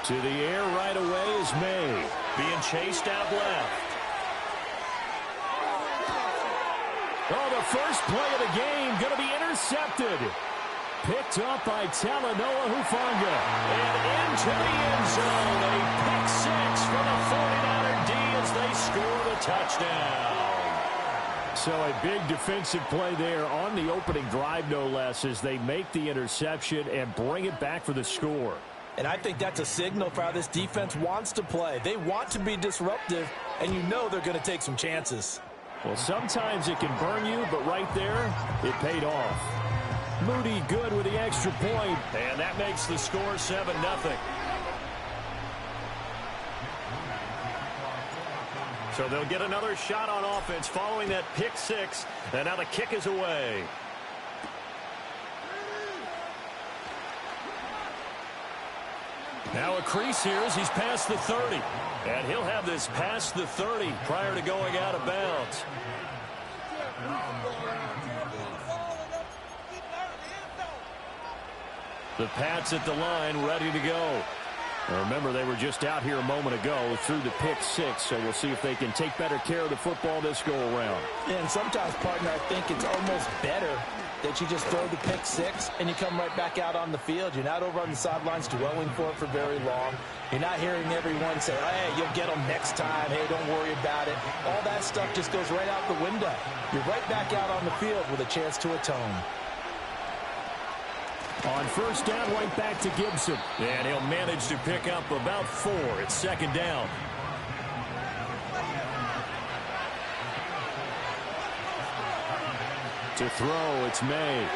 To the air right away is May. Being chased out left. Oh, the first play of the game going to be intercepted. Picked up by Talanoa Hufanga. And into the end zone. A pick six for the 49er D as they score the touchdown. So a big defensive play there on the opening drive, no less, as they make the interception and bring it back for the score. And I think that's a signal for how this defense wants to play. They want to be disruptive, and you know they're going to take some chances. Well, sometimes it can burn you, but right there, it paid off. Moody good with the extra point, and that makes the score 7-0. So they'll get another shot on offense following that pick six, and now the kick is away. Now a crease here as he's past the 30. And he'll have this past the 30 prior to going out of bounds. The Pats at the line, ready to go. Now remember, they were just out here a moment ago through the pick six, so we'll see if they can take better care of the football this go-around. And sometimes, partner, I think it's almost better that you just throw the pick six and you come right back out on the field. You're not over on the sidelines dwelling for it for very long. You're not hearing everyone say, hey, you'll get them next time. Hey, don't worry about it. All that stuff just goes right out the window. You're right back out on the field with a chance to atone. On first down, right back to Gibson. And he'll manage to pick up about 4. It's second down. To throw, it's May.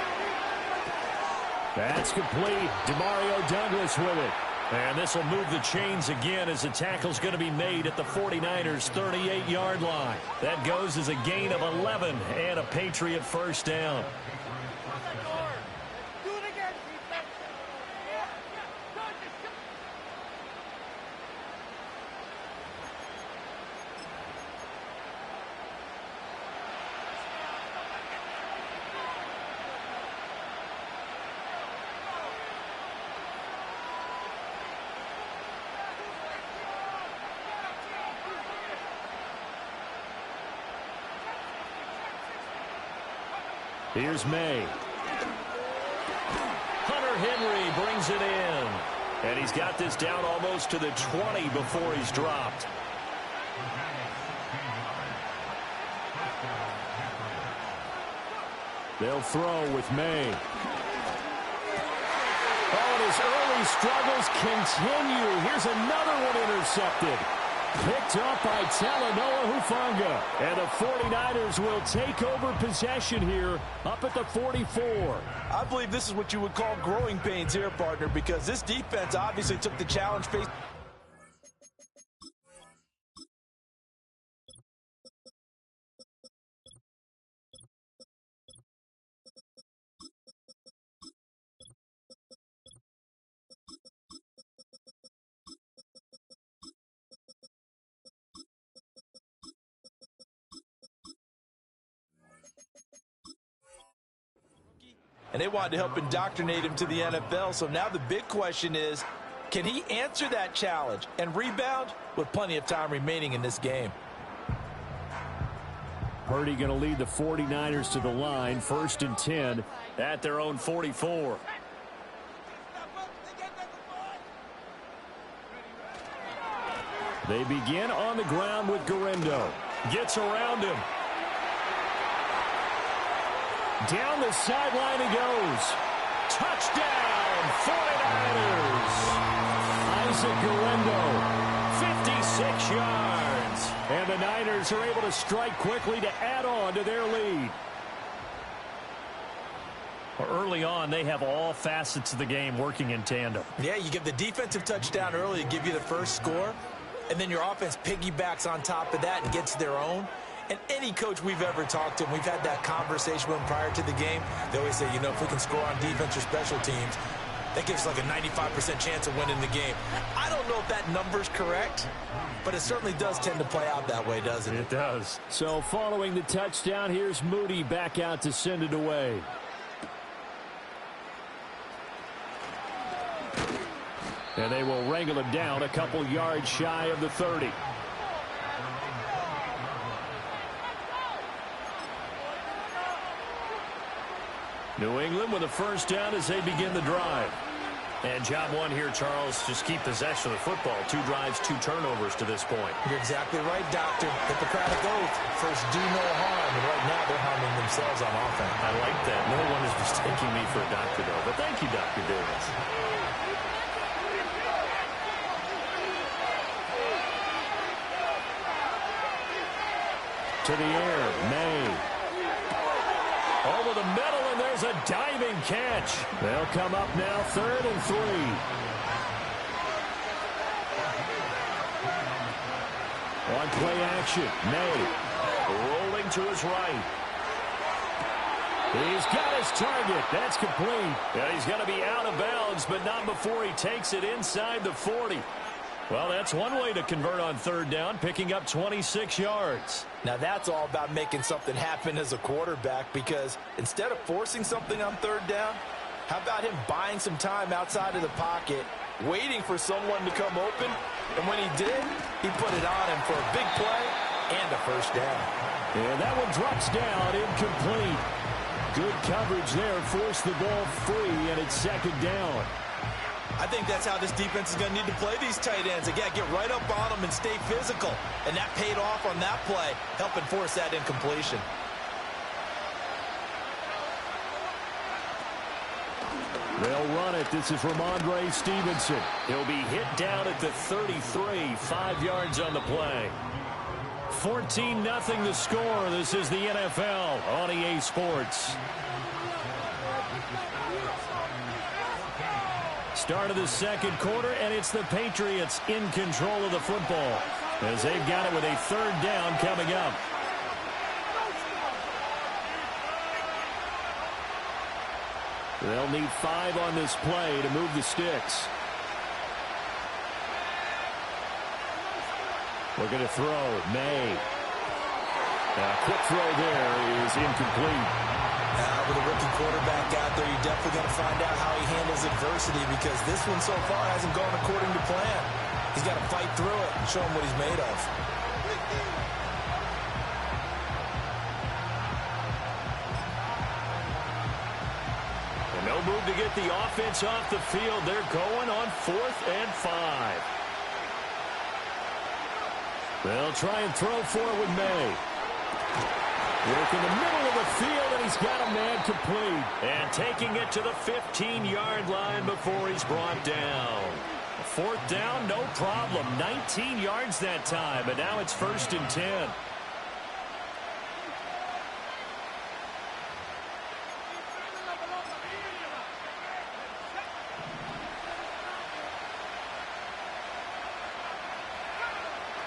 That's complete. Demario Douglas with it. And this will move the chains again as the tackle's going to be made at the 49ers' 38-yard line. That goes as a gain of 11 and a Patriot first down. Here's May. Hunter Henry brings it in. And he's got this down almost to the 20 before he's dropped. They'll throw with May. Oh, and his early struggles continue. Here's another one intercepted. Picked up by Talanoa Hufanga. And the 49ers will take over possession here up at the 44. I believe this is what you would call growing pains here, partner, because this defense obviously took the challenge faced. And they wanted to help indoctrinate him to the NFL. So now the big question is, can he answer that challenge and rebound with plenty of time remaining in this game? Purdy going to lead the 49ers to the line, 1st and 10 at their own 44. They begin on the ground with Guerrero. Gets around him. Down the sideline he goes. Touchdown, 49ers. Isaac Guerrero, 56 yards. And the Niners are able to strike quickly to add on to their lead. Early on, they have all facets of the game working in tandem. Yeah, you give the defensive touchdown early to give you the first score, and then your offense piggybacks on top of that and gets their own. And any coach we've ever talked to, and we've had that conversation with them prior to the game, they always say, you know, if we can score on defense or special teams, that gives us like a 95% chance of winning the game. I don't know if that number's correct, but it certainly does tend to play out that way, doesn't it? It does. So following the touchdown, here's Moody back out to send it away. And they will wrangle him down a couple yards shy of the 30. New England with a first down as they begin the drive. And job one here, Charles, just keep possession of the football. 2 drives, 2 turnovers to this point. You're exactly right, Doctor. Hippocratic oath. First, do no harm. And right now, they're harming themselves on offense. I like that. No one is mistaking me for a doctor, though. But thank you, Dr. Davis. To the air, May. Over the middle, and there's a diving catch. They'll come up now 3rd and 3. On play action, May. Rolling to his right. He's got his target. That's complete. Yeah, he's going to be out of bounds, but not before he takes it inside the 40. Well, that's one way to convert on 3rd down, picking up 26 yards. Now, that's all about making something happen as a quarterback, because instead of forcing something on 3rd down, how about him buying some time outside of the pocket, waiting for someone to come open, and when he did, he put it on him for a big play and a first down. And that one drops down, incomplete. Good coverage there, forced the ball free, and it's 2nd down. I think that's how this defense is going to need to play these tight ends. They got to get right up on them and stay physical. And that paid off on that play, helping force that incompletion. They'll run it. This is Ramondre Stevenson. He'll be hit down at the 33, 5 yards on the play. 14-0 the score. This is the NFL on EA Sports. Start of the 2nd quarter, and it's the Patriots in control of the football as they've got it with a 3rd down coming up. They'll need 5 on this play to move the sticks. Looking to throw, May. A quick throw there is incomplete. With a rookie quarterback out there, you're definitely going to find out how he handles adversity, because this one so far hasn't gone according to plan. He's got to fight through it and show him what he's made of. And no move to get the offense off the field. They're going on 4th and 5. They'll try and throw for it with May. Work in the middle of the field, and he's got a man complete. And taking it to the 15-yard line before he's brought down. 4th down, no problem. 19 yards that time, and now it's 1st and 10.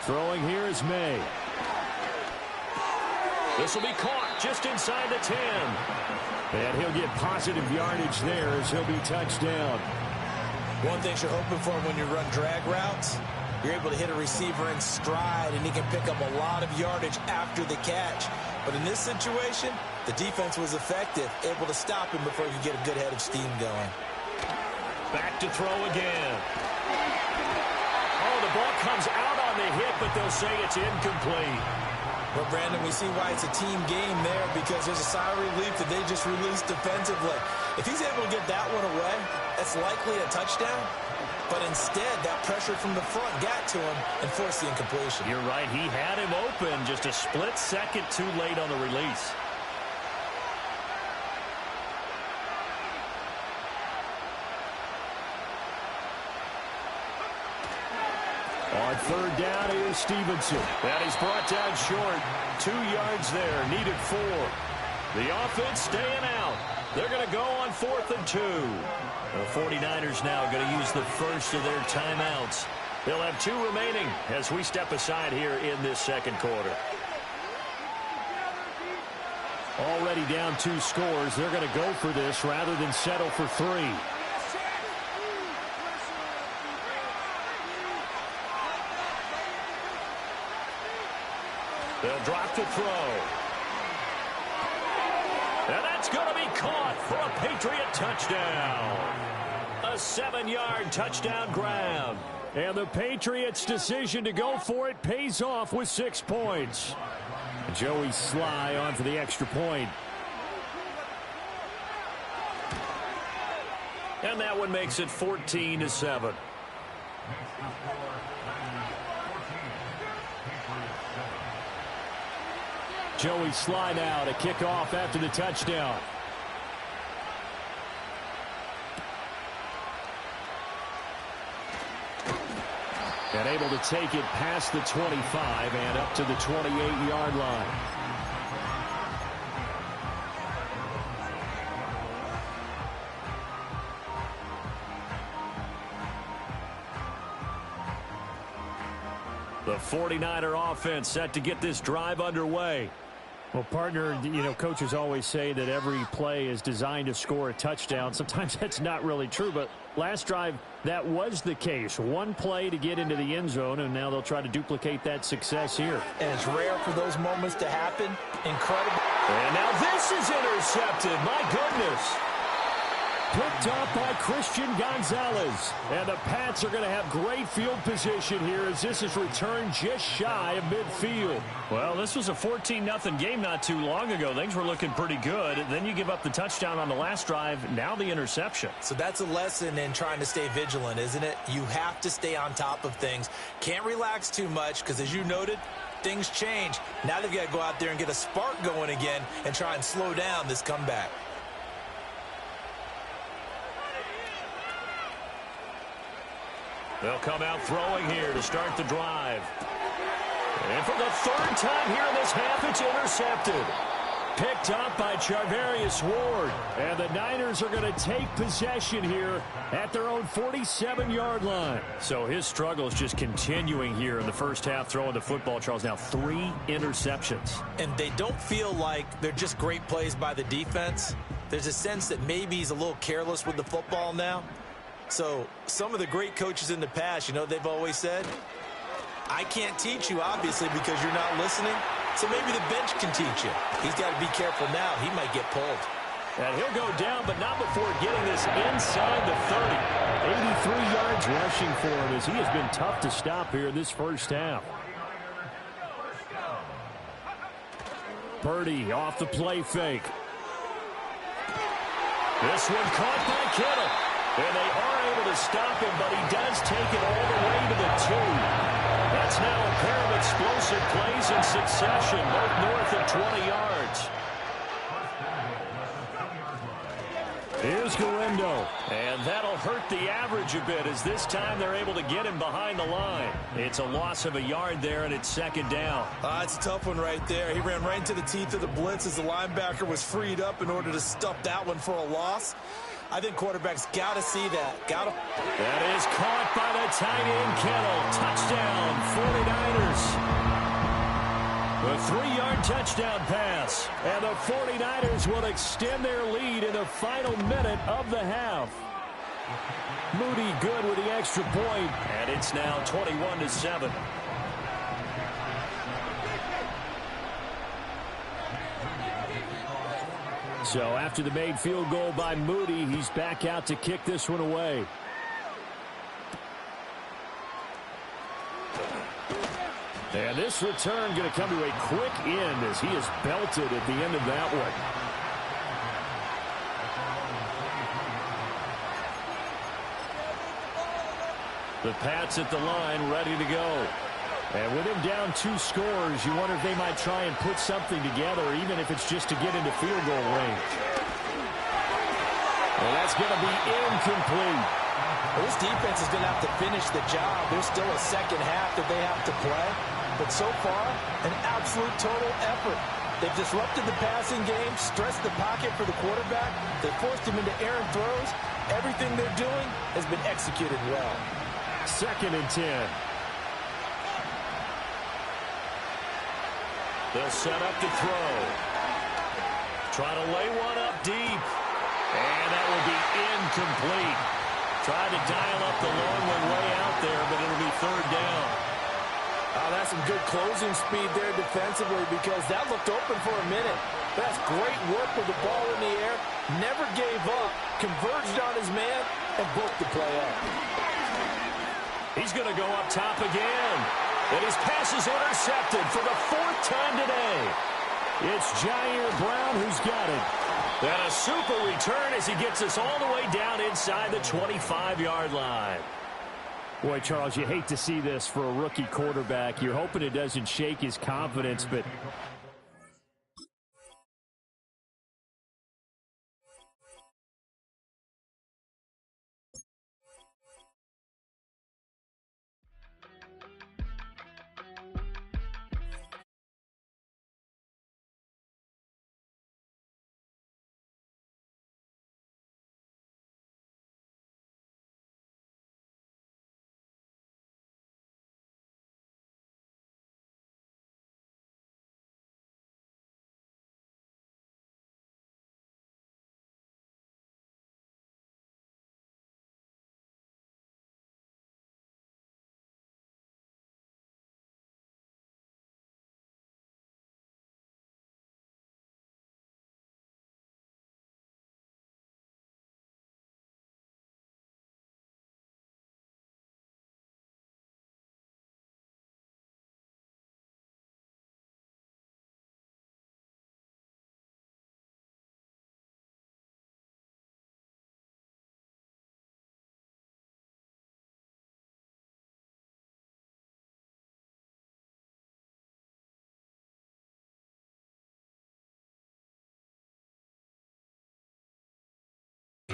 Throwing here is May. This will be caught just inside the 10. And he'll get positive yardage there as he'll be touched down. One thing you're hoping for when you run drag routes, you're able to hit a receiver in stride, and he can pick up a lot of yardage after the catch. But in this situation, the defense was effective, able to stop him before he could get a good head of steam going. Back to throw again. Oh, the ball comes out on the hit, but they'll say it's incomplete. Well, Brandon, we see why it's a team game there, because there's a sigh of relief that they just released defensively. If he's able to get that one away, that's likely a touchdown. But instead, that pressure from the front got to him and forced the incompletion. You're right. He had him open, just a split second too late on the release. On 3rd down is Stevenson. That is brought down short. 2 yards there. Needed 4. The offense staying out. They're going to go on 4th and 2. The 49ers now going to use the first of their timeouts. They'll have 2 remaining as we step aside here in this 2nd quarter. Already down 2 scores. They're going to go for this rather than settle for 3. They'll drop to throw. And that's going to be caught for a Patriot touchdown. A 47-yard touchdown grab. And the Patriots' decision to go for it pays off with 6 points. Joey Sly on for the extra point. And that one makes it 14-7. Joey Sly now to kick off after the touchdown. And able to take it past the 25 and up to the 28-yard line. The 49er offense set to get this drive underway. Well, partner, coaches always say that every play is designed to score a touchdown. Sometimes that's not really true, but last drive, that was the case. One play to get into the end zone, and now they'll try to duplicate that success here. And it's rare for those moments to happen. Incredible. And now this is intercepted. My goodness. Picked up by Christian Gonzalez. And the Pats are going to have great field position here as this is returned just shy of midfield. Well, this was a 14-0 game not too long ago. Things were looking pretty good. Then you give up the touchdown on the last drive. Now the interception. So that's a lesson in trying to stay vigilant, isn't it? You have to stay on top of things. Can't relax too much because, as you noted, things change. Now they've got to go out there and get a spark going again and try and slow down this comeback. They'll come out throwing here to start the drive. And for the third time here in this half, it's intercepted. Picked up by Charvarius Ward. And the Niners are going to take possession here at their own 47-yard line. So his struggle is just continuing here in the first half, throwing the football, Charles. Now 3 interceptions. And they don't feel like they're just great plays by the defense. There's a sense that maybe he's a little careless with the football now. So some of the great coaches in the past, they've always said, I can't teach you, obviously, because you're not listening. So maybe the bench can teach you. He's got to be careful now. He might get pulled. And he'll go down, but not before getting this inside the 30. 83 yards rushing for him as he has been tough to stop here in this first half. Purdy off the play fake. This one caught by Kittle. And they are able to stop him, but he does take it all the way to the 2. That's now a pair of explosive plays in succession, both north of 20 yards. Here's Garendo. And that'll hurt the average a bit as this time they're able to get him behind the line. It's a loss of a yard there, and it's second down. It's a tough one right there. He ran right into the teeth of the blitz as the linebacker was freed up in order to stuff that one for a loss. I think quarterbacks got to see that. That is caught by the tight end, Kittle. Touchdown, 49ers. The 3-yard touchdown pass. And the 49ers will extend their lead in the final minute of the half. Moody good with the extra point. And it's now 21-7. So after the made field goal by Moody, he's back out to kick this one away. And this return going to come to a quick end as he is belted at the end of that one. The Pats at the line ready to go. And with him down 2 scores, you wonder if they might try and put something together, even if it's just to get into field goal range. And that's going to be incomplete. Well, this defense is going to have to finish the job. There's still a second half that they have to play. But so far, an absolute total effort. They've disrupted the passing game, stressed the pocket for the quarterback. They forced him into errant throws. Everything they're doing has been executed well. 2nd and 10. They'll set up to throw. Try to lay one up deep. And that will be incomplete. Tried to dial up the long one way out there, but it'll be 3rd down. That's some good closing speed there defensively because that looked open for a minute. That's great work with the ball in the air. Never gave up. Converged on his man. and broke the play up. He's going to go up top again. And his pass is intercepted for the 4th time today. It's Jair Brown who's got it. And a super return as he gets us all the way down inside the 25-yard line. Boy, Charles, you hate to see this for a rookie quarterback. You're hoping it doesn't shake his confidence, but...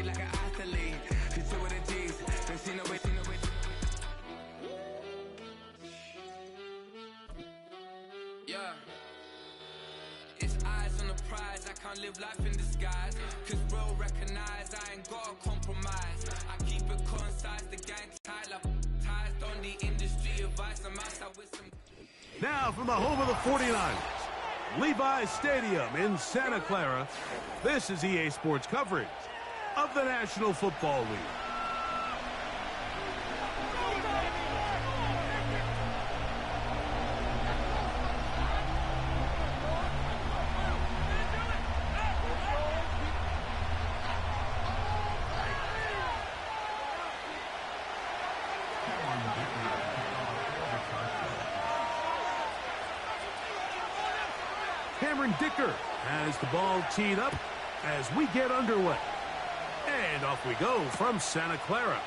Like an athlete, you do what it is. Don't see no way, yeah. It's eyes on the prize. I can't live life in disguise. Cause real recognize I ain't gotta compromise. I keep it concise, the gang tight like ties on the industry advice. I'm outside with some. Now from the home of the 49ers, Levi's Stadium in Santa Clara, this is EA Sports coverage of the National Football League. Cameron Dicker has the ball teed up as we get underway. And off we go from Santa Clara.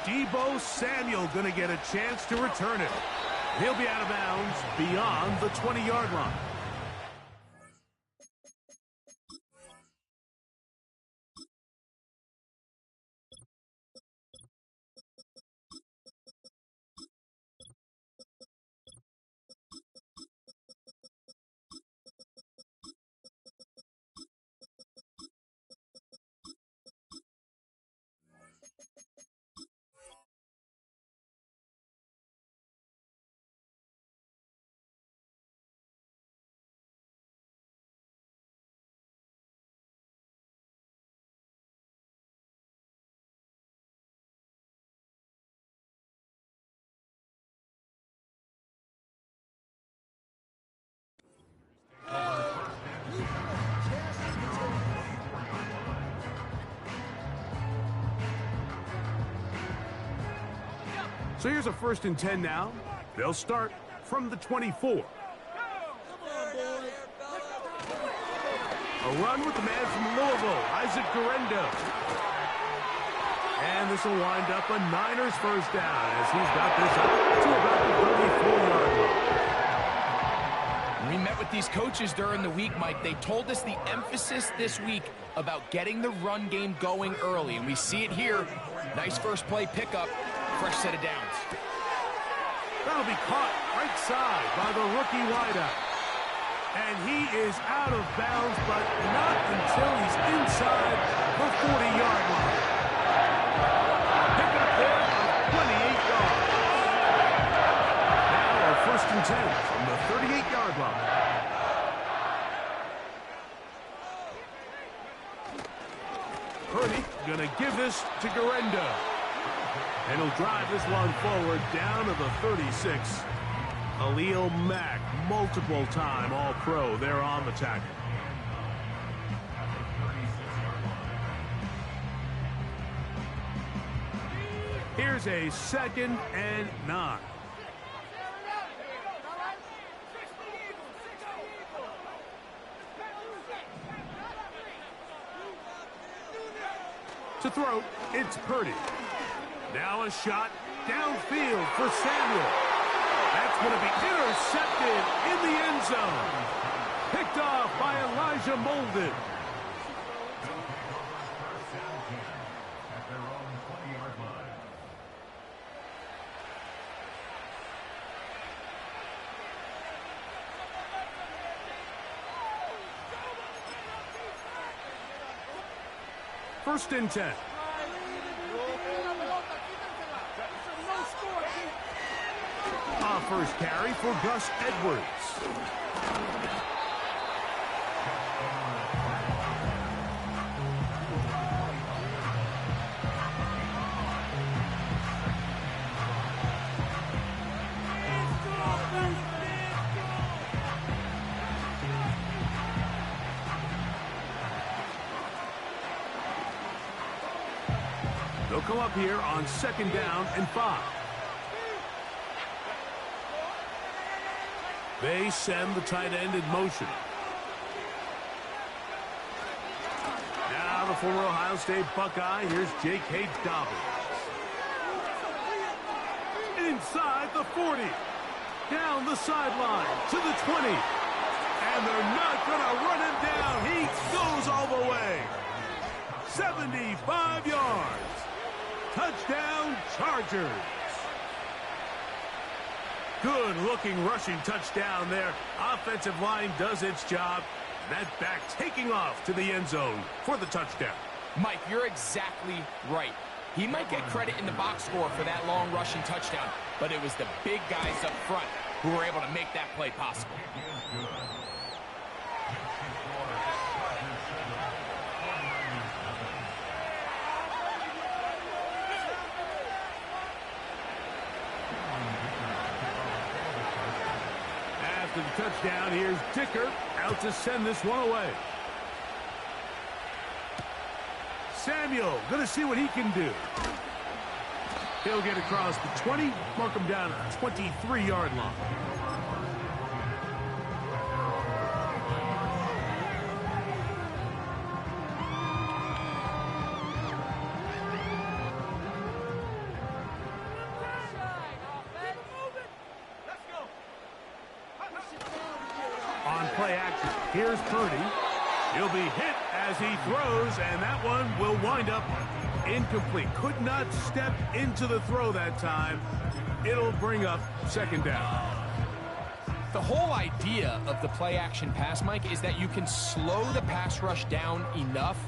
Deebo Samuel going to get a chance to return it. He'll be out of bounds beyond the 20-yard line. So here's a 1st and 10 now. They'll start from the 24. A run with the man from Louisville, Isaac Guerendo. And this will wind up a Niners first down as he's got this up to about the 34-yard line. We met with these coaches during the week, Mike. They told us the emphasis this week about getting the run game going early, and we see it here. Nice first play pickup, fresh set of downs. That'll be caught right side by the rookie wideout. And he is out of bounds, but not until he's inside the 40-yard line. Pick up there of 28 yards. Now a 1st and 10 from the 38-yard line. Purdy gonna give this to Guerendo. And he'll drive this one forward down to the 36. Khalil Mack, multiple-time All-Pro there on the tackle. Here's a 2nd and 9. To throw, it's Purdy. Now a shot downfield for Samuel. That's going to be intercepted in the end zone. Picked off by Elijah Molden. First and 10. First carry for Gus Edwards. They'll come up here on 2nd down and 5. They send the tight end in motion. Now the former Ohio State Buckeye. Here's J.K. Dobbins. Inside the 40. Down the sideline to the 20. And they're not going to run him down. He goes all the way. 75 yards. Touchdown, Chargers. Good-looking rushing touchdown there. Offensive line does its job. That back taking off to the end zone for the touchdown. Mike, you're exactly right. He might get credit in the box score for that long rushing touchdown, but it was the big guys up front who were able to make that play possible. To the touchdown, here's Dicker out to send this one away. Samuel going to see what he can do. He'll get across the 20, mark him down at the 23-yard line. Play action. Here's Purdy. He'll be hit as he throws, and that one will wind up incomplete. Could not step into the throw that time. It'll bring up 2nd down. The whole idea of the play action pass, Mike, is that you can slow the pass rush down enough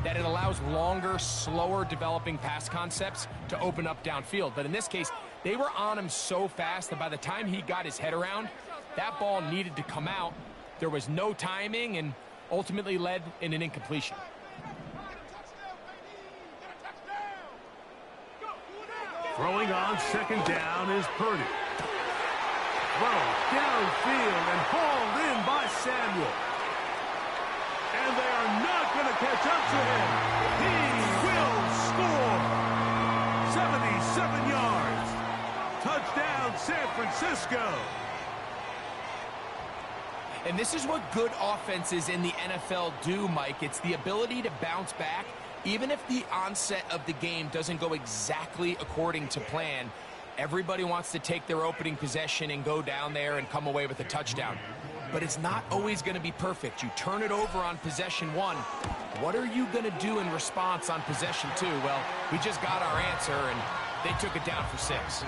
that it allows longer, slower developing pass concepts to open up downfield. But in this case, they were on him so fast that by the time he got his head around, that ball needed to come out. There was no timing and ultimately led in an incompletion. Throwing on 2nd down is Purdy. Throw downfield and hauled in by Samuel. And they are not going to catch up to him. He will score. 77 yards. Touchdown, San Francisco. And this is what good offenses in the NFL do, Mike. It's the ability to bounce back, even if the onset of the game doesn't go exactly according to plan. Everybody wants to take their opening possession and go down there and come away with a touchdown. But it's not always going to be perfect. You turn it over on possession 1. What are you going to do in response on possession 2? Well, we just got our answer, and they took it down for 6.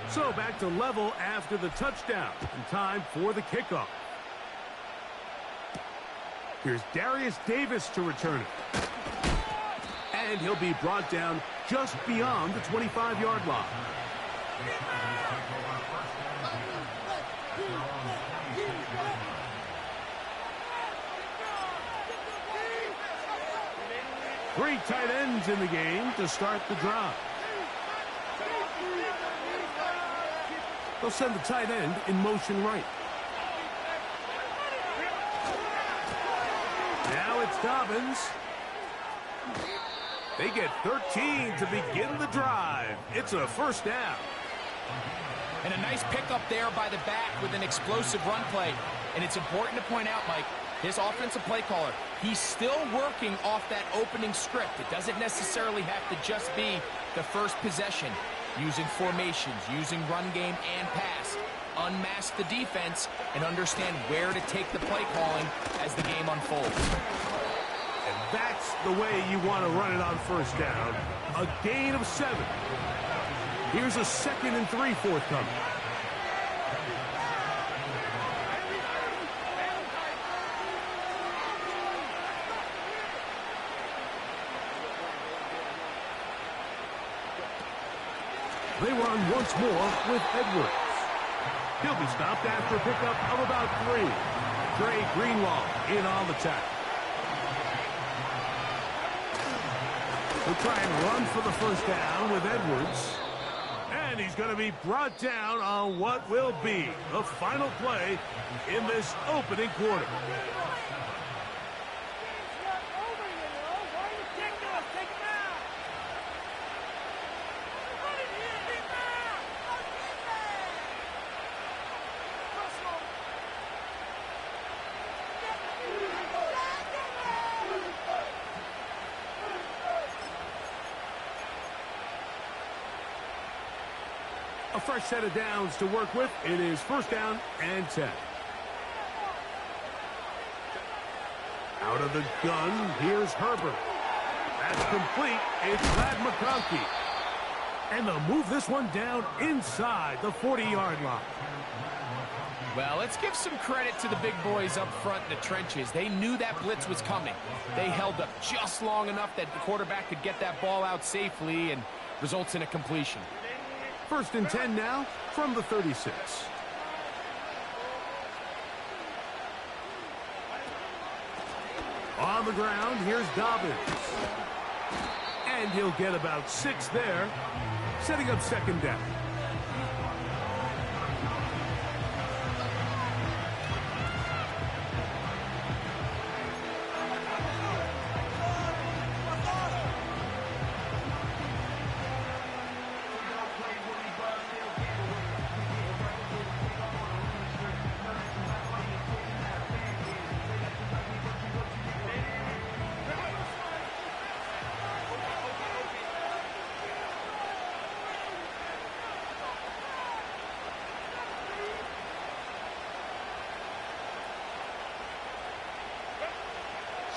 So back to level after the touchdown. And time for the kickoff. Here's Darius Davis to return it. And he'll be brought down just beyond the 25-yard line. Three tight ends in the game to start the drive. They'll send the tight end in motion right. Now it's Dobbins. They get 13 to begin the drive. It's a first down. And a nice pickup there by the back with an explosive run play. And it's important to point out, Mike, this offensive play caller, he's still working off that opening script. It doesn't necessarily have to just be the first possession. Using formations, using run game and pass. Unmask the defense and understand where to take the play calling as the game unfolds. And that's the way you want to run it on first down. A gain of 7. Here's a 2nd and 3 forthcoming. They run once more with Edwards. He'll be stopped after a pickup of about 3. Trey Greenlaw in on the tackle. We'll try and run for the first down with Edwards. And he's going to be brought down on what will be the final play in this opening quarter. A fresh set of downs to work with. It is first down and 10. Out of the gun, here's Herbert. That's complete. It's Brad McConkey. And they'll move this one down inside the 40-yard line. Well, let's give some credit to the big boys up front in the trenches. They knew that blitz was coming. They held up just long enough that the quarterback could get that ball out safely and results in a completion. First and 10 now from the 36. On the ground, here's Dobbins. And he'll get about 6 there, setting up second down.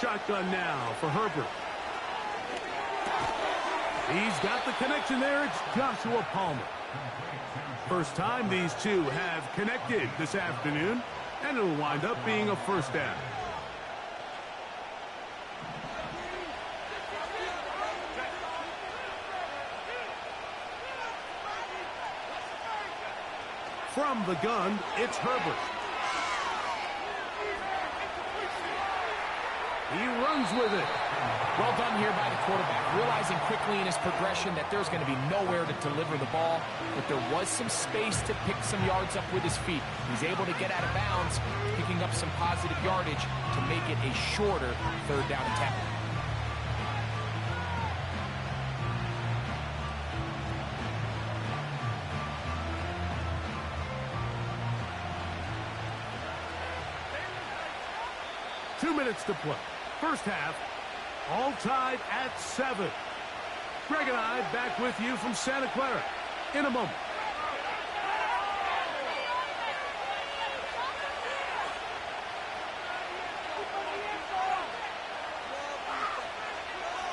Shotgun now for Herbert. He's got the connection there. It's Joshua Palmer. First time these two have connected this afternoon, and it'll wind up being a first down. From the gun, it's Herbert. He runs with it. Well done here by the quarterback, realizing quickly in his progression that there's going to be nowhere to deliver the ball, but there was some space to pick some yards up with his feet. He's able to get out of bounds, picking up some positive yardage to make it a shorter third down attempt. Two minutes to play. First half, all tied at 7. Greg and I back with you from Santa Clara in a moment.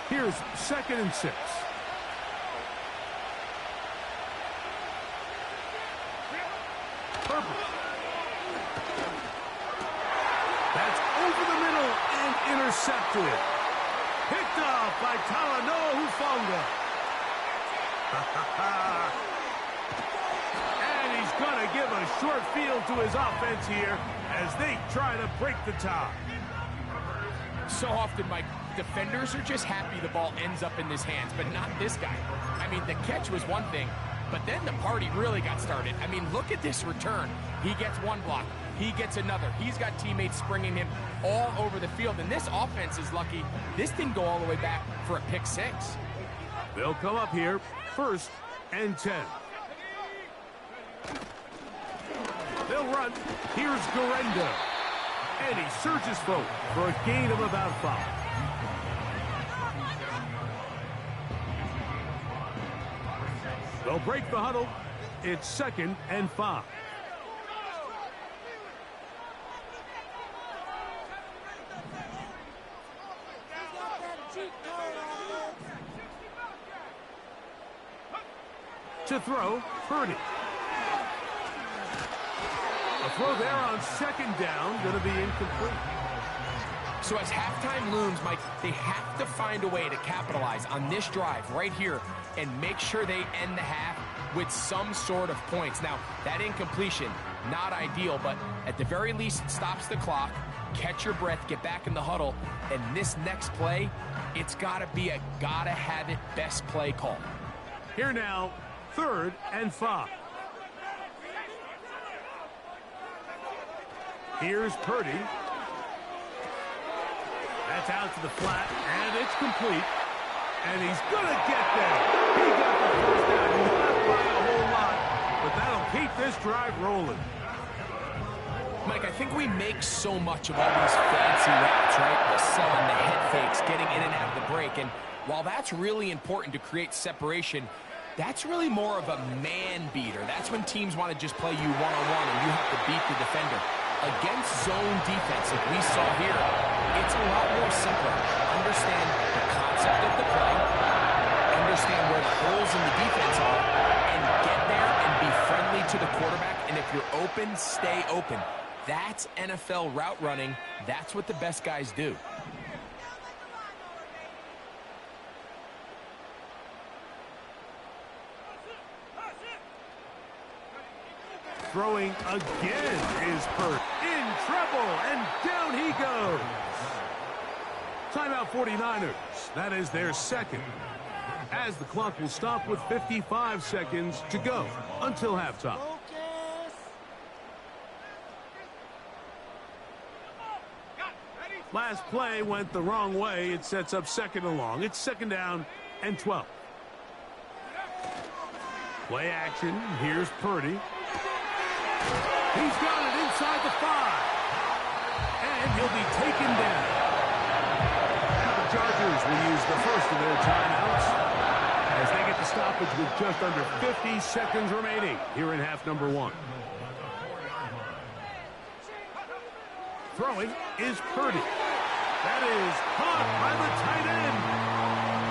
Here's 2nd and 6. Herbert. That's over the middle and intercepted. Picked up by Talanoa Hufanga. And he's going to give a short field to his offense here as they try to break the tie. So often, Mike, defenders are just happy the ball ends up in his hands, but not this guy. I mean, the catch was one thing, but then the party really got started. I mean, look at this return. He gets one block. He gets another. He's got teammates springing him all over the field, and this offense is lucky. This didn't go all the way back for a pick six. They'll come up here, 1st and 10. They'll run. Here's Garenda. And he surges forward for a gain of about 5. They'll break the huddle. It's 2nd and 5. To throw, Purdy. A throw there on 2nd down, going to be incomplete. So as halftime looms, Mike, they have to find a way to capitalize on this drive right here and make sure they end the half with some sort of points. Now, that incompletion, not ideal, but at the very least, it stops the clock. Catch your breath, get back in the huddle, and this next play, it's got to be a gotta-have-it best play call. Here now, 3rd and 5. Here's Purdy. That's out to the flat, and it's complete. And he's going to get there. He got the first down, not by a whole lot, but that'll keep this drive rolling. Mike, I think we make so much of all these fancy routes, right? The selling, the head fakes, getting in and out of the break. And while that's really important to create separation, that's really more of a man beater. That's when teams want to just play you one-on-one and you have to beat the defender. Against zone defense, like we saw here, it's a lot more simple. Understand the concept of the play, understand where the holes in the defense are, and get there and be friendly to the quarterback. And if you're open, stay open. That's NFL route running. That's what the best guys do. Throwing again is Purdy. In trouble, and down he goes. Timeout 49ers. That is their 2nd. As the clock will stop with 55 seconds to go until halftime. Last play went the wrong way. It sets up 2nd and long. It's 2nd down and 12. Play action. Here's Purdy. He's got it inside the 5. And he'll be taken down. Now the Chargers will use the first of their timeouts as they get the stoppage with just under 50 seconds remaining here in half number 1. Throwing is Purdy. That is caught by the tight end.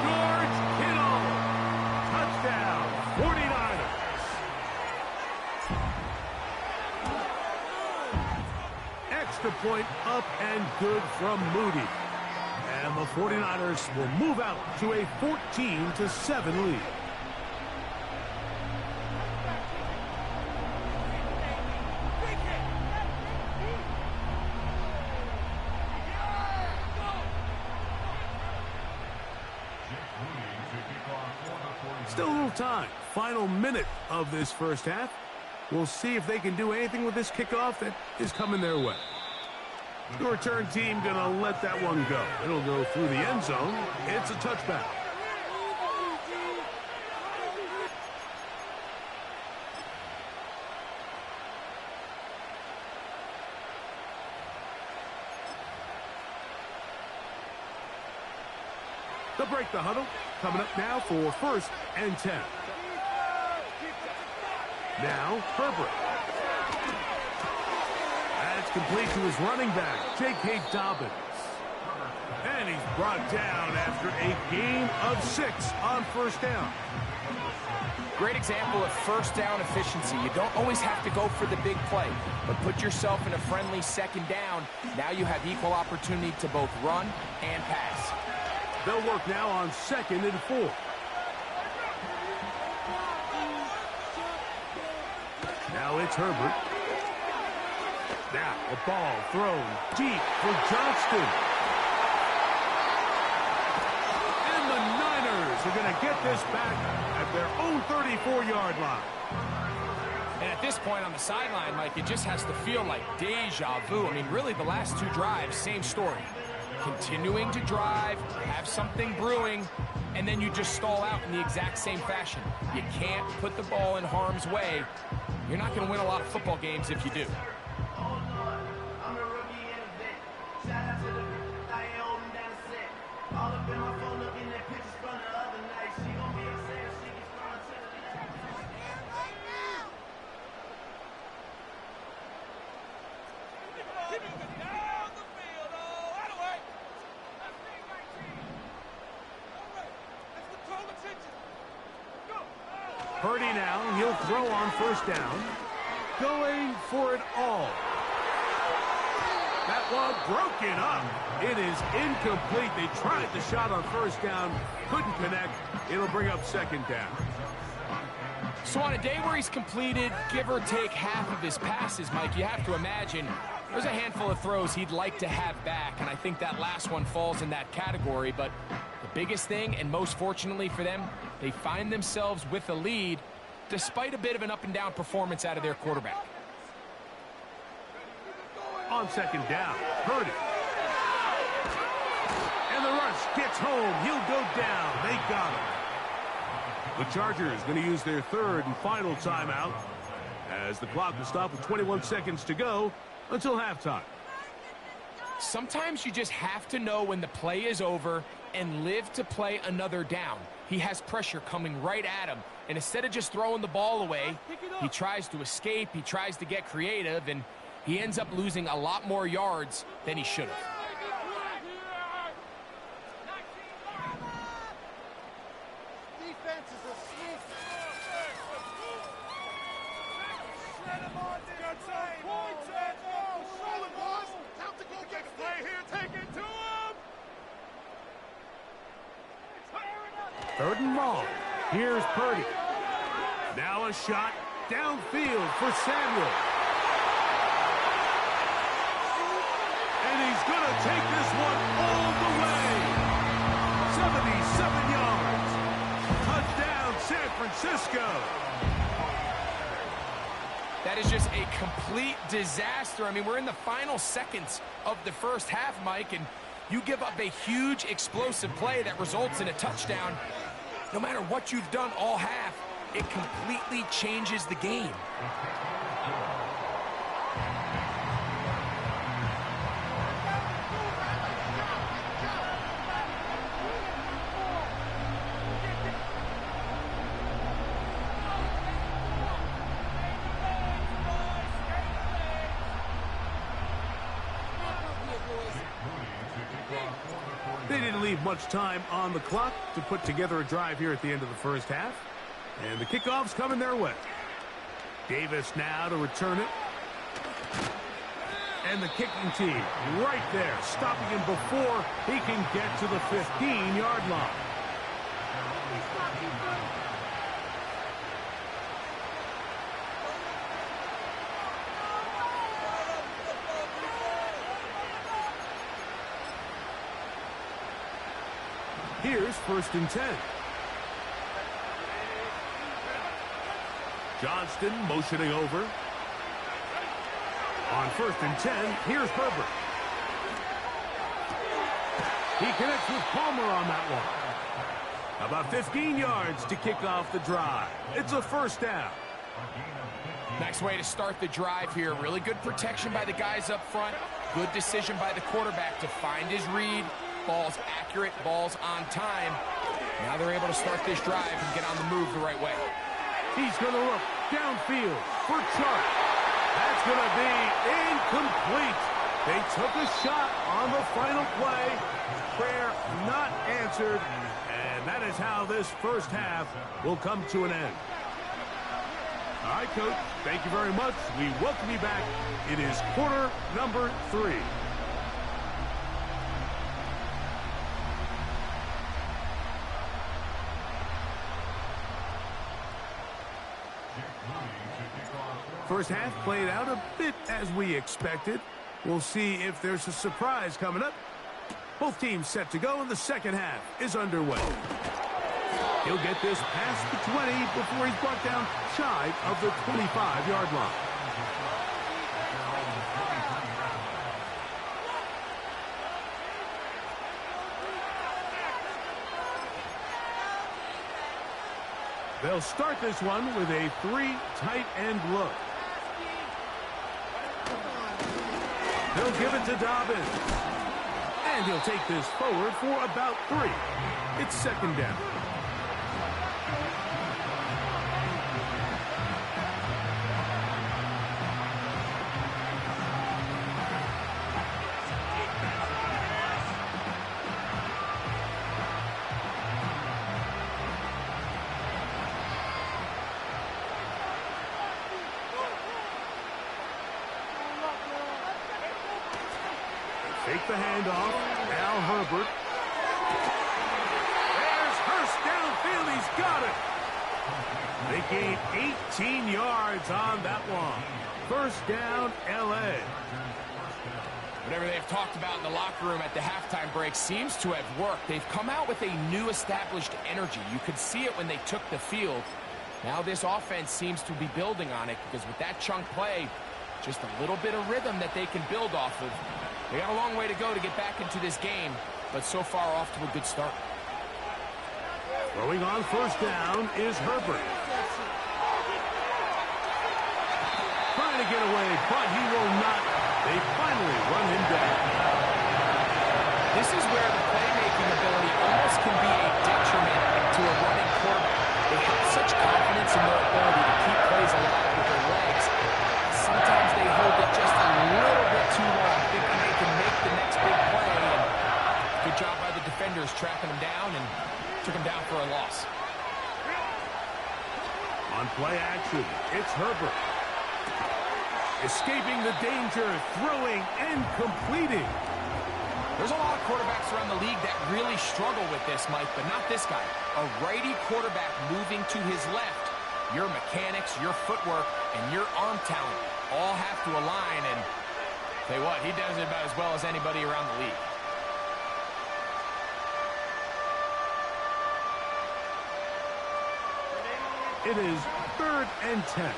George Kittle. Touchdown, 49ers. Extra point up and good from Moody. And the 49ers will move out to a 14-7 lead. Still a little time. Final minute of this first half. We'll see if they can do anything with this kickoff that is coming their way. The return team going to let that one go. It'll go through the end zone. It's a touchback. They'll break the huddle. Coming up now for 1st and 10. Now, Herbert. That's complete to his running back, J.K. Dobbins. And he's brought down after a gain of 6 on 1st down. Great example of 1st down efficiency. You don't always have to go for the big play, but put yourself in a friendly 2nd down. Now you have equal opportunity to both run and pass. They'll work now on 2nd and 4. Now it's Herbert. Now a ball thrown deep for Johnston. to get this back at their own 34-yard line. And at this point on the sideline, Mike, it just has to feel like deja vu. I mean, really, the last two drives, same story. Continuing to drive, have something brewing, and then you just stall out in the exact same fashion. You can't put the ball in harm's way. You're not going to win a lot of football games if you do. Purdy now, he'll throw on first down. Going for it all. That one broken up. It is incomplete. They tried the shot on first down, couldn't connect. It'll bring up second down. So on a day where he's completed, give or take half of his passes, Mike, you have to imagine there's a handful of throws he'd like to have back, and I think that last one falls in that category. But the biggest thing, and most fortunately for them, they find themselves with a lead despite a bit of an up-and-down performance out of their quarterback. On second down, Purdy. And the rush gets home. He'll go down. They got him. The Chargers going to use their third and final timeout as the clock will stop with 21 seconds to go until halftime. Sometimes you just have to know when the play is over and live to play another down. He has pressure coming right at him, and instead of just throwing the ball away, he tries to escape, he tries to get creative, and he ends up losing a lot more yards than he should have. Third and long. Here's Purdy. Now a shot downfield for Samuel. And he's going to take this one all the way. 77 yards. Touchdown, San Francisco. That is just a complete disaster. I mean, we're in the final seconds of the first half, Mike, and you give up a huge explosive play that results in a touchdown. No matter what you've done all half, it completely changes the game. They didn't leave much time on the clock to put together a drive here at the end of the first half. And the kickoff's coming their way. Davis now to return it. And the kicking team right there, stopping him before he can get to the 15-yard line. Here's first and 10. Johnston motioning over. On first and 10, here's Herbert. He connects with Palmer on that one. About 15 yards to kick off the drive. It's a first down. Nice way to start the drive here. Really good protection by the guys up front. Good decision by the quarterback to find his read. Ball's accurate, ball's on time. Now they're able to start this drive and get on the move the right way. He's going to look downfield for Chark. That's going to be incomplete. They took a shot on the final play. Prayer not answered. And that is how this first half will come to an end. All right, Coach, thank you very much. We welcome you back. It is quarter number 3. First half played out a bit as we expected. We'll see if there's a surprise coming up. Both teams set to go, and the second half is underway. He'll get this past the 20 before he's brought down shy of the 25-yard line. They'll start this one with a 3 tight end look. He'll give it to Dobbins. And he'll take this forward for about 3. It's second down. Take the handoff. Al Herbert. There's Hurst downfield. He's got it. They gain 18 yards on that one. First down, L.A. Whatever they've talked about in the locker room at the halftime break seems to have worked. They've come out with a new established energy. You could see it when they took the field. Now this offense seems to be building on it because with that chunk play, just a little bit of rhythm that they can build off of. They got a long way to go to get back into this game, but so far off to a good start. Throwing on first down is Herbert. Trying to get away, but he will not. They finally run him down. This is where the playmaking ability almost can be a detriment to a running quarterback. They have such confidence in their ability to keep plays alive with their legs. Sometimes they hold it just a little bit too long, thinking they can make the next big play. And good job by the defenders tracking him down and took him down for a loss. On play action, it's Herbert. Escaping the danger, throwing and completing. There's a lot of quarterbacks around the league that really struggle with this, Mike, but not this guy. A righty quarterback moving to his left. Your mechanics, your footwork, and your arm talent all have to align, and tell you what, he does it about as well as anybody around the league. It is 3rd and 10.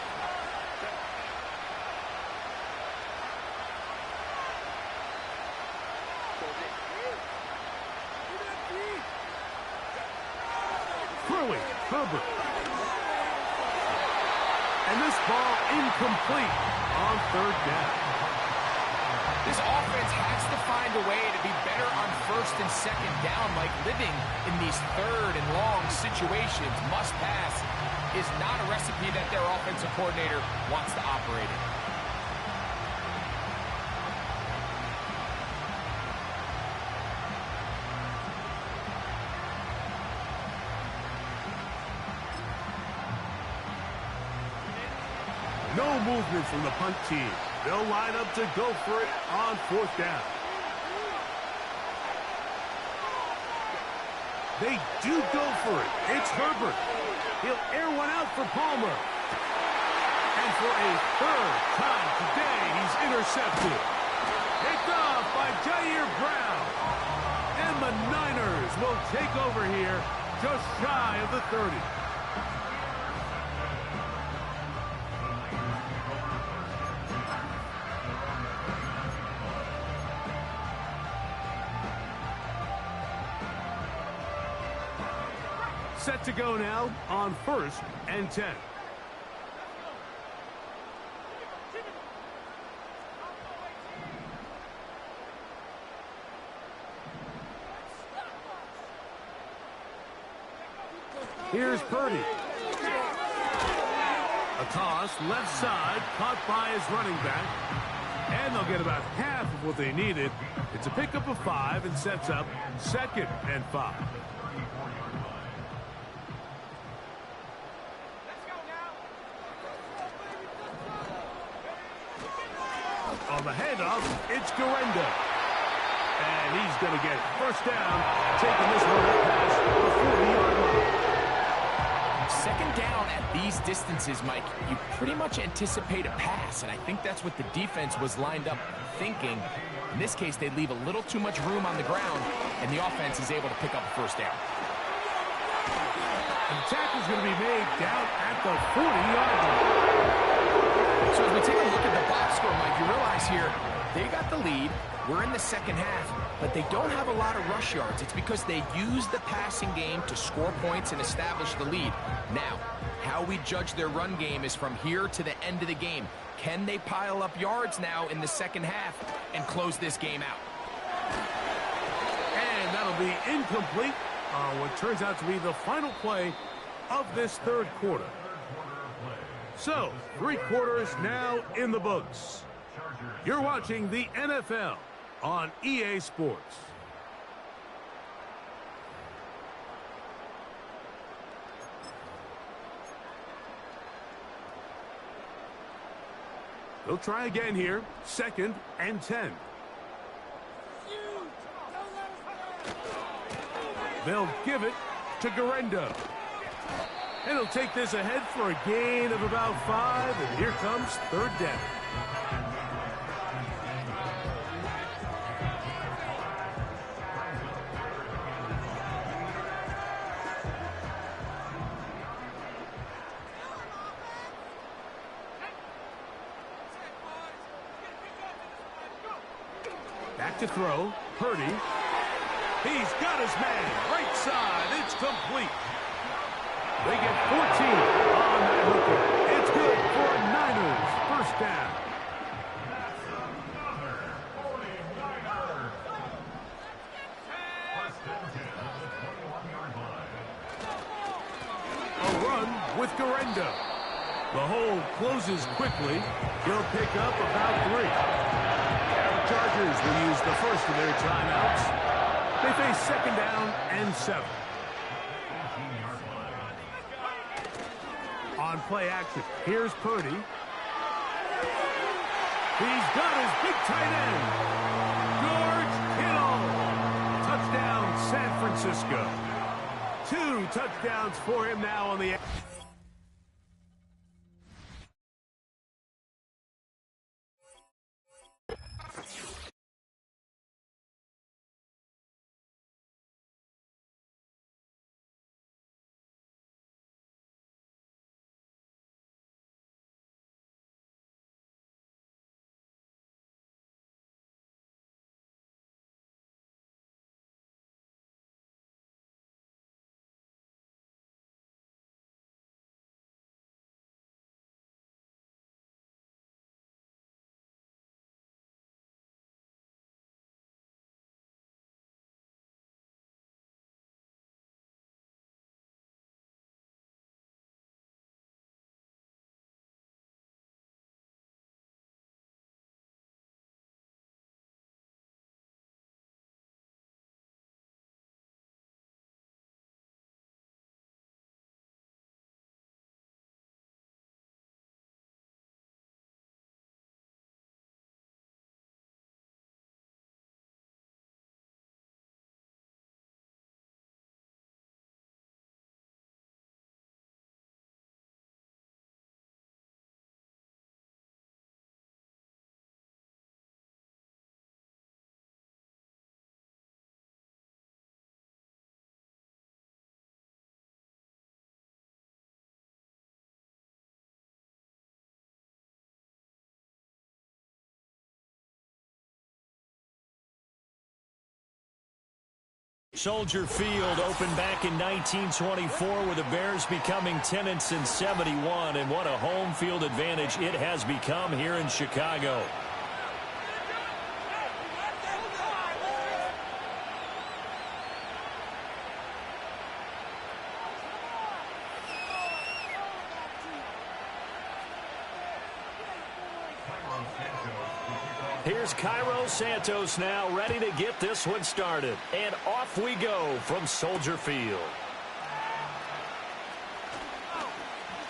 Throwing, Herbert. And this ball incomplete on 3rd down. This offense has to find a way to be better on 1st and 2nd down, like living in these 3rd and long situations. Must pass is not a recipe that their offensive coordinator wants to operate in. No movement from the punt team. They'll line up to go for it on 4th down. They do go for it. It's Herbert. He'll air one out for Palmer. And for a 3rd time today, he's intercepted. Picked off by Jair Brown. And the Niners will take over here just shy of the 30. Set to go now on 1st and 10. Here's Purdy. A toss, left side, caught by his running back. And they'll get about half of what they needed. It's a pickup of 5 and sets up 2nd and 5. On the handoff, it's Garenda. And he's going to get first down, taking this one up past the 40-yard line. 2nd down at these distances, Mike, you pretty much anticipate a pass, and I think that's what the defense was lined up thinking. In this case, they leave a little too much room on the ground, and the offense is able to pick up a first down. And the tackle's going to be made down at the 40-yard line. So as we take a look at the box score, Mike, you realize here they got the lead. We're in the second half, but they don't have a lot of rush yards. It's because they use the passing game to score points and establish the lead. Now, how we judge their run game is from here to the end of the game. Can they pile up yards now in the second half and close this game out? And that'll be incomplete on what turns out to be the final play of this third quarter. So, 3 quarters now in the books. You're watching the NFL on EA Sports. They'll try again here. 2nd and 10. They'll give it to Garendo. And he'll take this ahead for a gain of about 5. And here comes 3rd down. Back to throw. Purdy. He's got his man. Right side. It's complete. They get 14 on that hooker. It's good for Niners. First down. A run with Garendo. The hole closes quickly. He'll pick up about 3. Chargers will use the first of their timeouts. They face 2nd down and 7. On play action, here's Purdy. He's got his big tight end, George Kittle. Touchdown, San Francisco. 2 touchdowns for him now on the... Soldier Field opened back in 1924 with the Bears becoming tenants in 71, and what a home field advantage it has become here in Chicago. Here's Cairo Santos now ready to get this one started. And off we go from Soldier Field.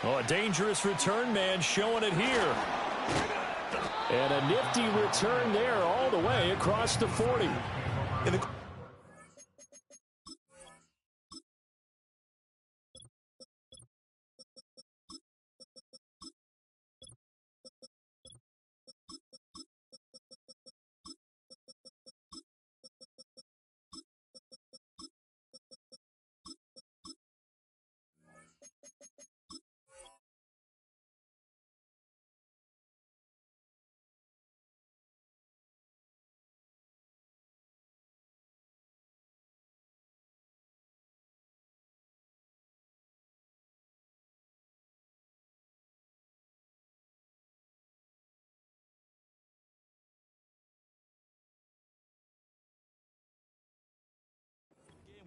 Oh, a dangerous return man showing it here. And a nifty return there all the way across the 40.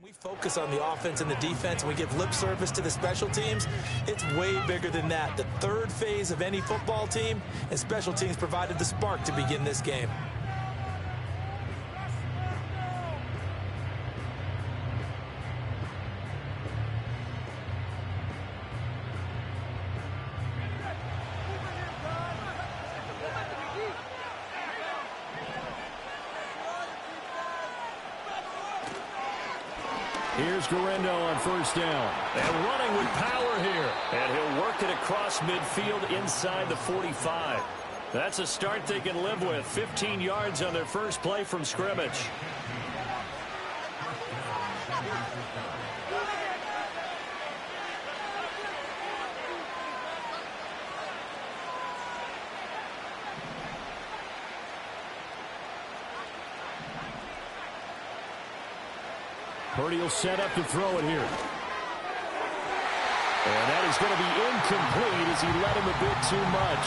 We focus on the offense and the defense, and we give lip service to the special teams. It's way bigger than that. The third phase of any football team, and special teams provided the spark to begin this game. Here's Guerrero on first down. And running with power here. And he'll work it across midfield inside the 45. That's a start they can live with. 15 yards on their first play from scrimmage. Purdy will set up to throw it here. And that is going to be incomplete as he led him a bit too much.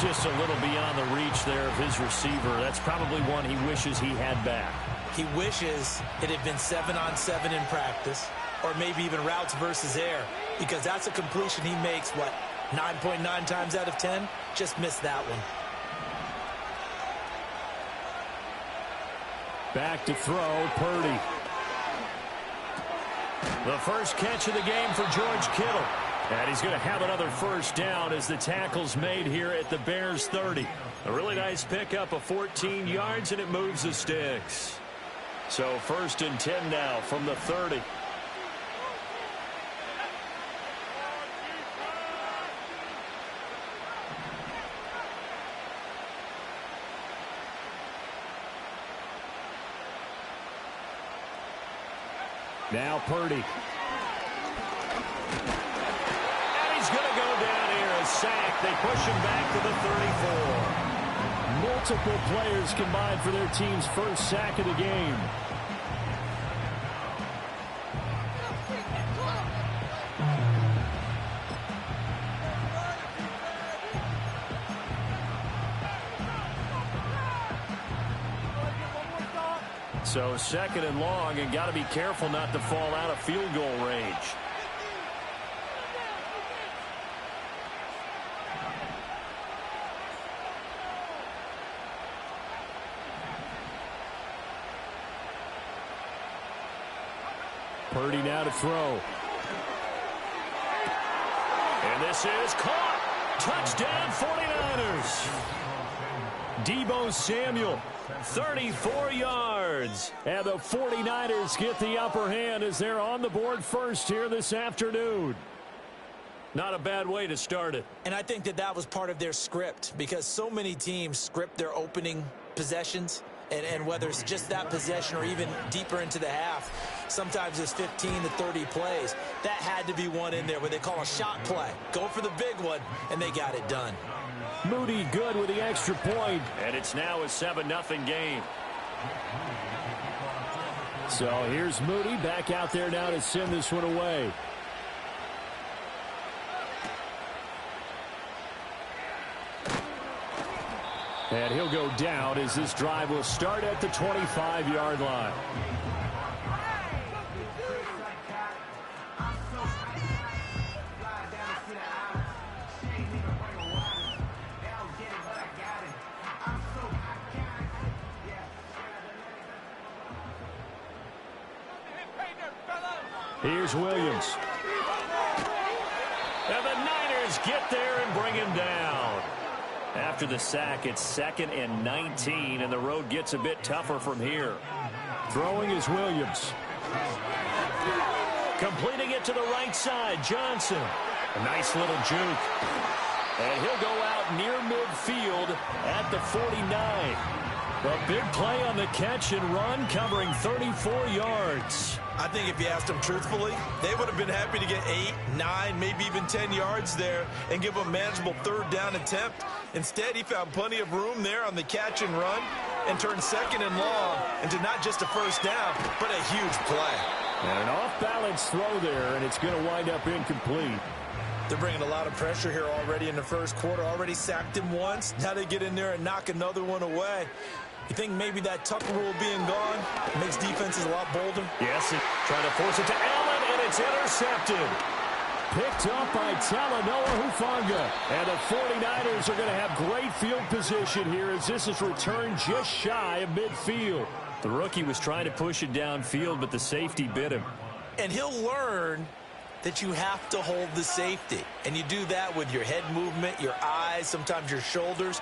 Just a little beyond the reach there of his receiver. That's probably one he wishes he had back. He wishes it had been 7-on-7 in practice, or maybe even routes versus air, because that's a completion he makes, what, 9.9 times out of 10? Just missed that one. Back to throw, Purdy. The first catch of the game for George Kittle. And he's going to have another first down as the tackle's made here at the Bears 30. A really nice pickup of 14 yards, and it moves the sticks. So 1st and 10 now from the 30. Now Purdy. And he's going to go down here, a sack. They push him back to the 34. Multiple players combined for their team's first sack of the game. So 2nd and long, and got to be careful not to fall out of field goal range. Purdy now to throw. And this is caught. Touchdown 49ers. Deebo Samuel, 34 yards. And the 49ers get the upper hand as they're on the board first here this afternoon. Not a bad way to start it. And I think that that was part of their script, because so many teams script their opening possessions. And whether it's just that possession or even deeper into the half, sometimes it's 15 to 30 plays. That had to be one in there where they call a shot play. Go for the big one, and they got it done. Moody good with the extra point. And it's now a 7-0 game. So here's Moody back out there now to send this one away. And he'll go down as this drive will start at the 25-yard line. Here's Williams. And the Niners get there and bring him down. After the sack, it's 2nd and 19, and the road gets a bit tougher from here. Throwing is Williams. Completing it to the right side, Johnson. A nice little juke. And he'll go out near midfield at the 49. A big play on the catch and run, covering 34 yards. I think if you asked them truthfully, they would have been happy to get 8, 9, maybe even 10 yards there and give them a manageable 3rd down attempt. Instead, he found plenty of room there on the catch and run and turned 2nd and long into not just a 1st down, but a huge play. And an off-balance throw there, and it's going to wind up incomplete. They're bringing a lot of pressure here already in the 1st quarter. Already sacked him once. Now they get in there and knock another one away. You think maybe that Tucker rule being gone makes defenses a lot bolder? Yes, trying to force it to Allen, and it's intercepted. Picked up by Talanoa Hufanga. And the 49ers are going to have great field position here as this is returned just shy of midfield. The rookie was trying to push it downfield, but the safety bit him. And he'll learn that you have to hold the safety. And you do that with your head movement, your eyes, sometimes your shoulders.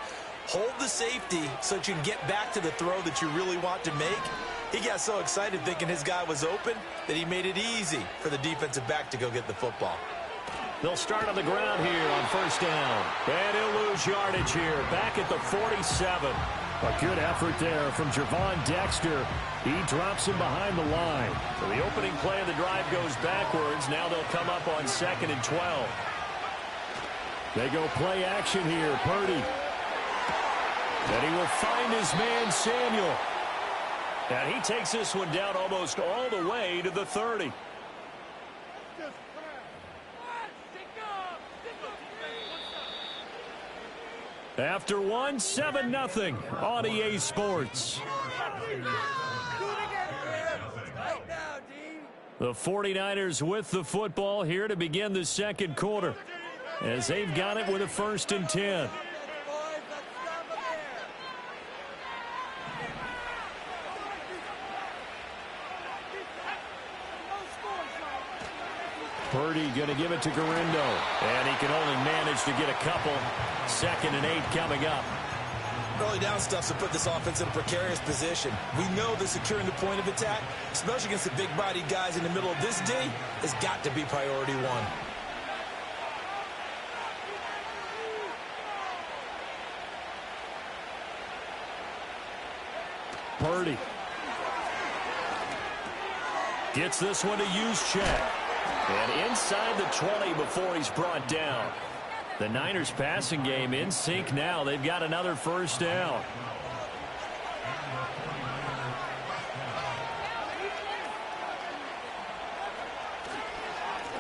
Hold the safety so that you can get back to the throw that you really want to make. He got so excited thinking his guy was open that he made it easy for the defensive back to go get the football. They'll start on the ground here on first down. And he'll lose yardage here, back at the 47. A good effort there from Javon Dexter. He drops him behind the line. So the opening play of the drive goes backwards. Now they'll come up on 2nd and 12. They go play action here. Purdy. And he will find his man, Samuel. And he takes this one down almost all the way to the 30. After one, 7-0 on EA Sports. The 49ers with the football here to begin the second quarter as they've got it with a 1st and 10. Purdy going to give it to Garindo. And he can only manage to get a couple. 2nd and 8 coming up. Early down stuff to put this offense in a precarious position. We know that securing the point of attack, especially against the big-bodied guys in the middle of this D, has got to be priority one. Purdy gets this one to Juszczyk. And inside the 20 before he's brought down. The Niners passing game in sync now. They've got another 1st down.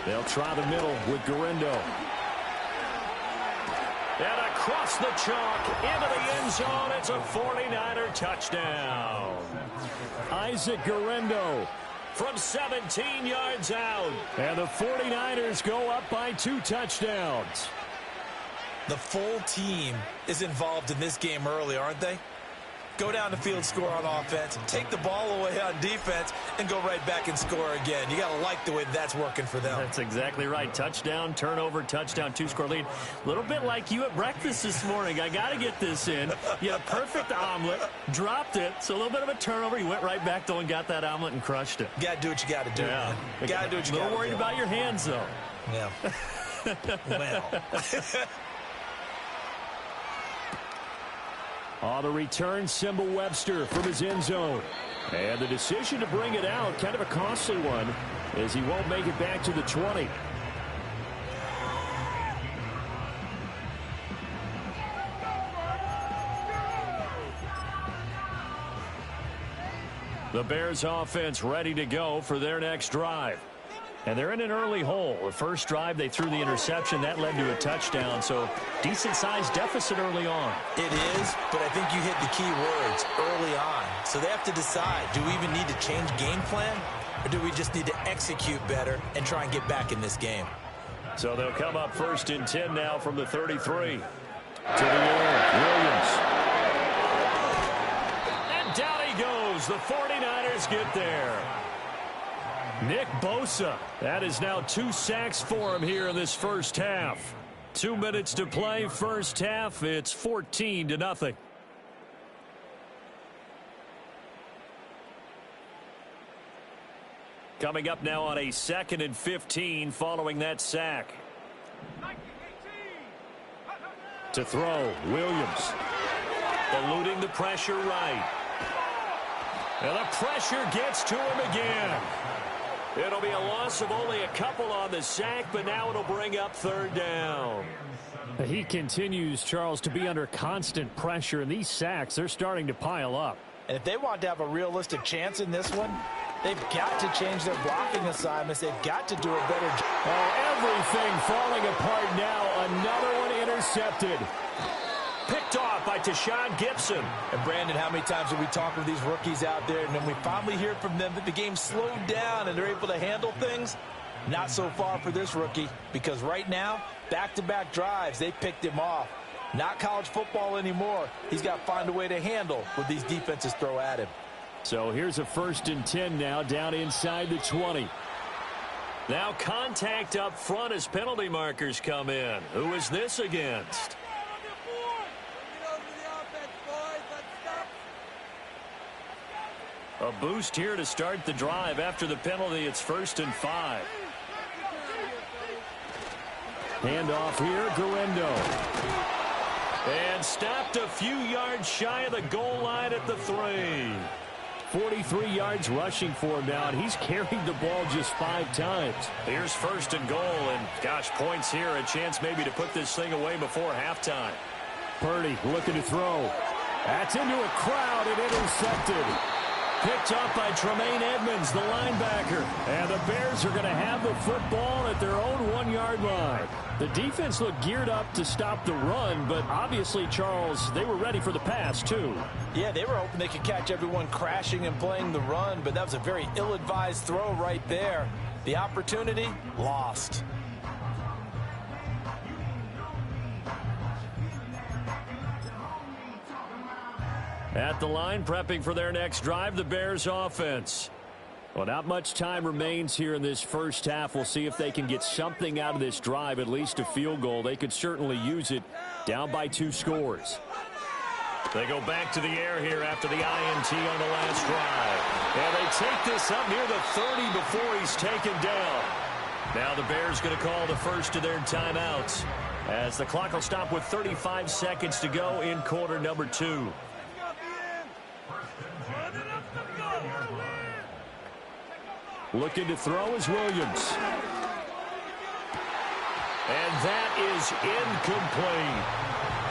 They'll try the middle with Garindo. And across the chalk into the end zone. It's a 49er touchdown. Isaac Garindo from 17 yards out. And the 49ers go up by 2 touchdowns. The full team is involved in this game early, aren't they? Go down the field, score on offense, take the ball away on defense, and go right back and score again. You got to like the way that's working for them. That's exactly right. Touchdown, turnover, touchdown, 2-score lead. A little bit like you at breakfast this morning. I got to get this in. You had a perfect omelet, dropped it, so a little bit of a turnover. You went right back, though, and got that omelet and crushed it. You got to do what you got to do. Yeah. Got to do what you got to do. A little worried about your hands, though. Yeah. Well. On the return, Simba Webster from his end zone. And the decision to bring it out, kind of a costly one, as he won't make it back to the 20. The Bears offense ready to go for their next drive. And they're in an early hole. The first drive, they threw the interception. That led to a touchdown. So decent-sized deficit early on. It is, but I think you hit the key words early on. So they have to decide, do we even need to change game plan? Or do we just need to execute better and try and get back in this game? So they'll come up 1st and 10 now from the 33. To the air, Williams. And down he goes. The 49ers get there. Nick Bosa. That is now 2 sacks for him here in this first half. 2 minutes to play, first half. It's 14-0. Coming up now on a 2nd and 15 following that sack. To throw, Williams. Eluding the pressure right. And the pressure gets to him again. It'll be a loss of only a couple on the sack, but now it'll bring up 3rd down. He continues, Charles, to be under constant pressure, and these sacks, they're starting to pile up. And if they want to have a realistic chance in this one, they've got to change their blocking assignments. They've got to do a better job. Oh, everything falling apart now. Another one intercepted. picked off by Tashawn Gibson. And Brandon, how many times have we talked with these rookies out there, and then we finally hear from them that the game slowed down and they're able to handle things? Not so far for this rookie, because right now, back-to-back drives, they picked him off. Not college football anymore. He's got to find a way to handle what these defenses throw at him. So here's a 1st and 10 now, down inside the 20. Now contact up front as penalty markers come in. Who is this against? A boost here to start the drive. After the penalty, it's 1st and 5. Handoff here, Guerrero. And stopped a few yards shy of the goal line at the 3. 43 yards rushing for him now, and he's carried the ball just 5 times. Here's 1st and goal, and gosh, points here, a chance maybe to put this thing away before halftime. Purdy looking to throw. That's into a crowd and intercepted. Picked up by Tremaine Edmonds, the linebacker. And the Bears are going to have the football at their own 1-yard line. The defense looked geared up to stop the run, but obviously, Charles, they were ready for the pass, too. Yeah, they were hoping they could catch everyone crashing and playing the run, but that was a very ill-advised throw right there. The opportunity, lost. At the line, prepping for their next drive, the Bears offense. Well, not much time remains here in this first half. We'll see if they can get something out of this drive, at least a field goal. They could certainly use it, down by 2 scores. They go back to the air here after the INT on the last drive. And they take this up near the 30 before he's taken down. Now the Bears going to call the first of their timeouts, as the clock will stop with 35 seconds to go in quarter number 2. Looking to throw is Williams. And that is incomplete.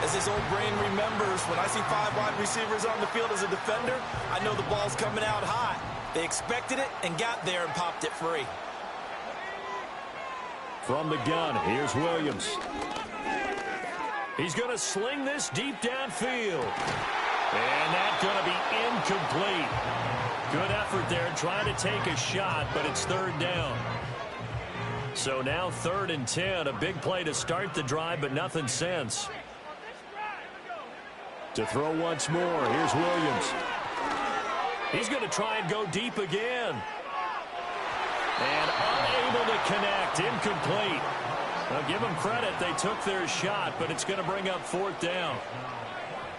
As his old brain remembers, when I see 5 wide receivers on the field as a defender, I know the ball's coming out hot. They expected it and got there and popped it free. From the gun, here's Williams. He's going to sling this deep downfield. And that's going to be incomplete. Good effort there trying to take a shot, but it's 3rd down. So now 3rd and 10, a big play to start the drive, but nothing since. To throw once more, here's Williams. He's going to try and go deep again. And unable to connect, incomplete. Now give them credit, they took their shot, but it's going to bring up 4th down.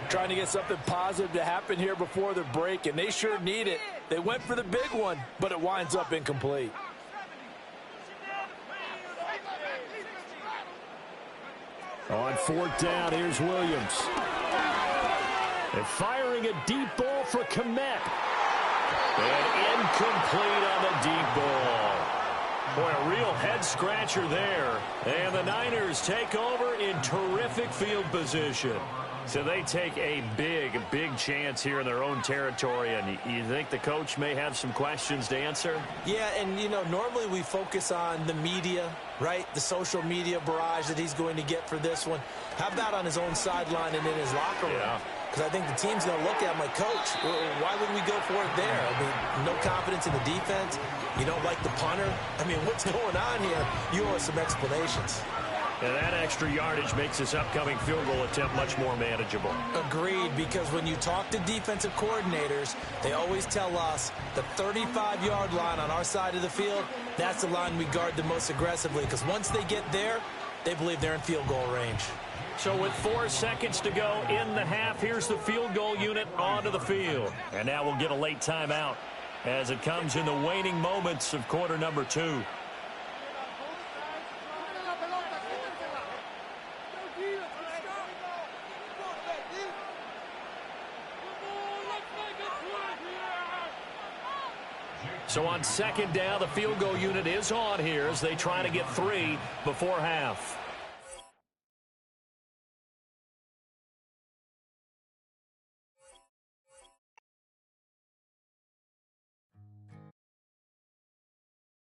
Trying to get something positive to happen here before the break, and they sure need it. They went for the big one, but it winds up incomplete. On 4th down, here's Williams. And firing a deep ball for Komet. And incomplete on the deep ball. Boy, a real head-scratcher there. And the Niners take over in terrific field position. So they take a big, big chance here in their own territory. And you think the coach may have some questions to answer? Yeah, and, you know, normally we focus on the media, right? The social media barrage that he's going to get for this one. How about on his own sideline and in his locker room? Yeah. Because I think the team's going to look at him like, Coach, why would we go for it there? I mean, no confidence in the defense. You don't like the punter. I mean, what's going on here? You owe us some explanations. And that extra yardage makes this upcoming field goal attempt much more manageable. Agreed, because when you talk to defensive coordinators, they always tell us the 35-yard line on our side of the field, that's the line we guard the most aggressively, because once they get there, they believe they're in field goal range. So with 4 seconds to go in the half, here's the field goal unit onto the field. And now we'll get a late timeout as it comes in the waning moments of quarter number 2. So on 2nd down, the field goal unit is on here as they try to get 3 before half.